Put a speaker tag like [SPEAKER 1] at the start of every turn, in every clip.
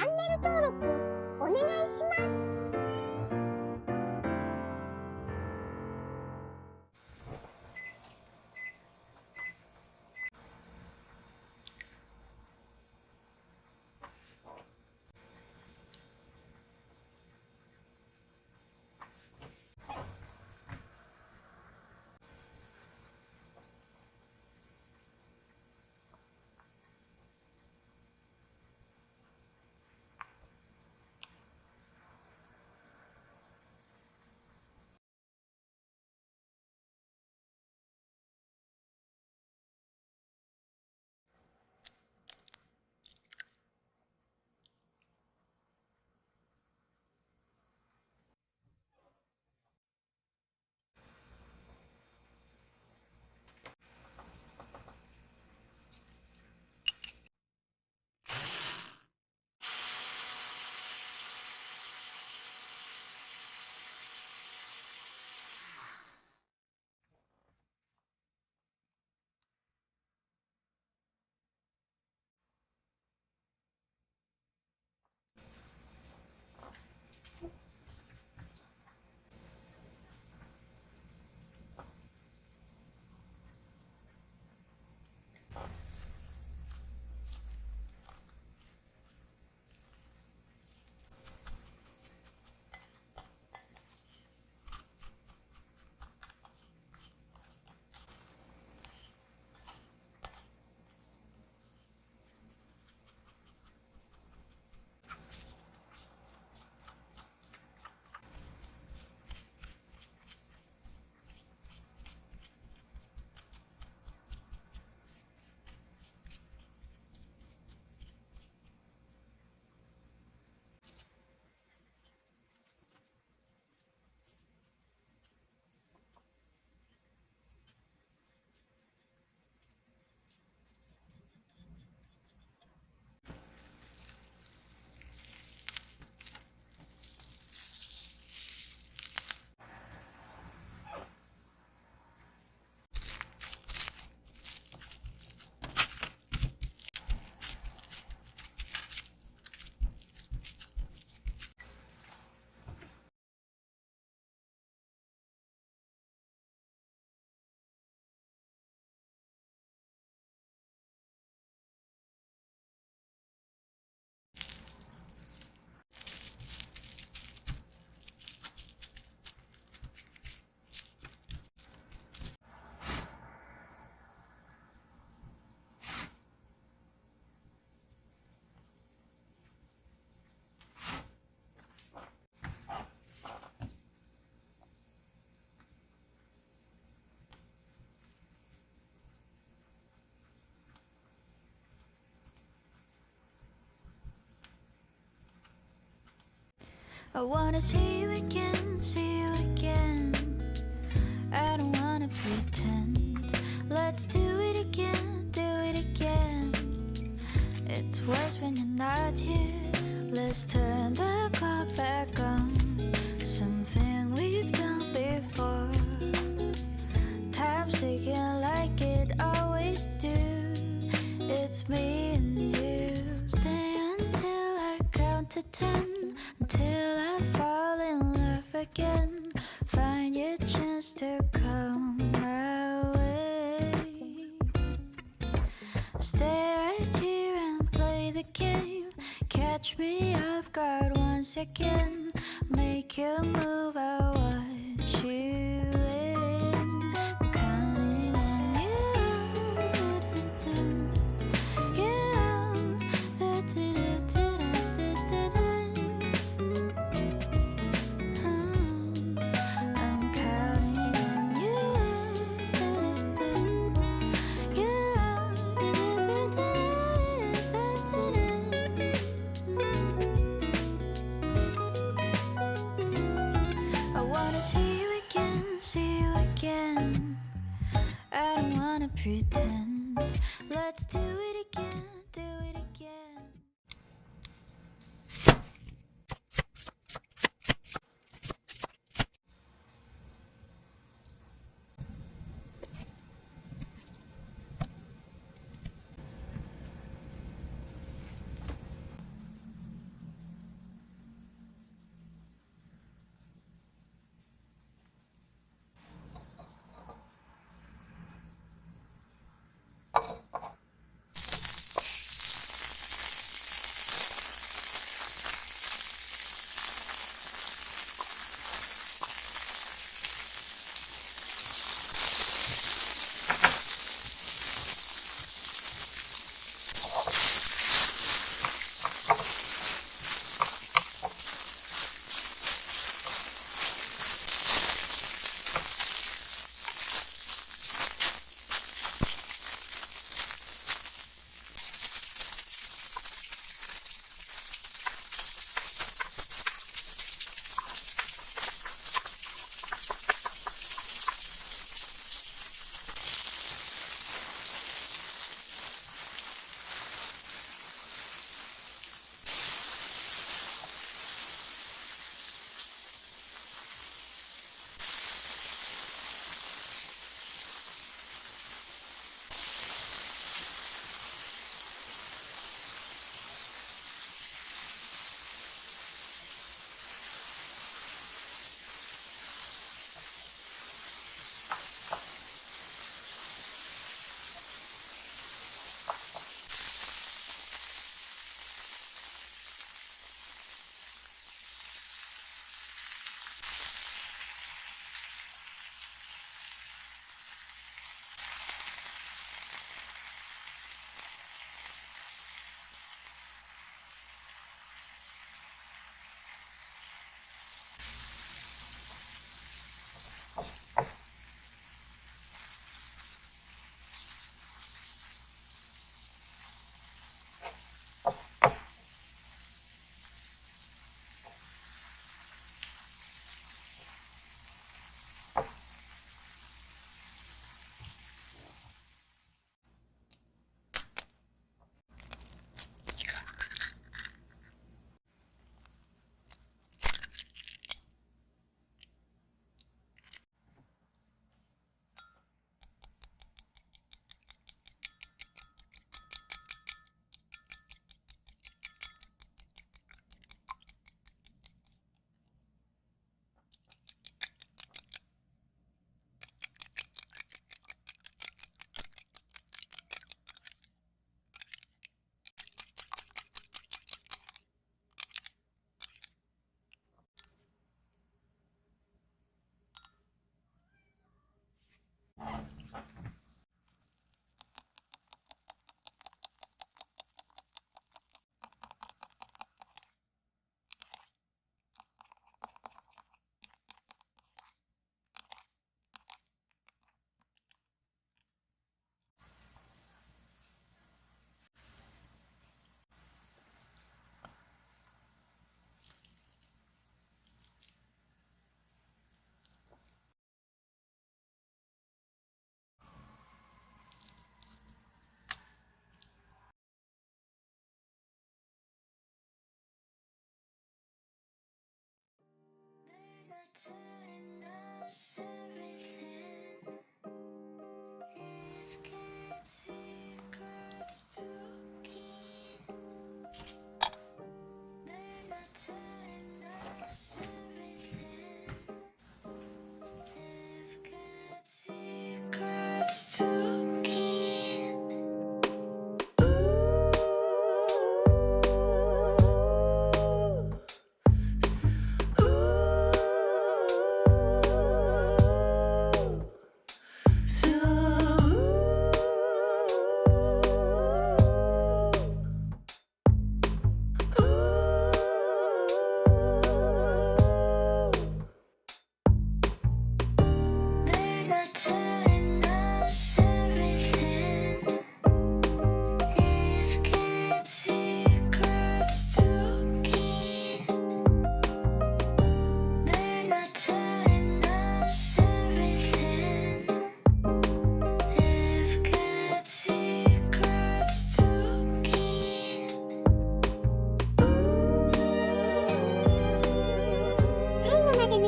[SPEAKER 1] ャンネル登録お願いします。
[SPEAKER 2] I wanna see you again, see you again. I don't wanna pretend. Let's do it again, do it again. It's worse when you're not here. Let's turn the clock back on. Something we've done before. Time's ticking like it always do. It's me and you. Stay until I count to 10. Until I fall in love again. Find your chance to come my way. Stay right here and play the game. Catch me off guard once again. Make you move, I watch you in. I'm counting on you. I wanna see you again, see you again. I don't wanna pretend. Let's do it again, do it again.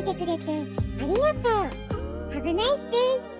[SPEAKER 1] てくれてありがとう。Have a nice day!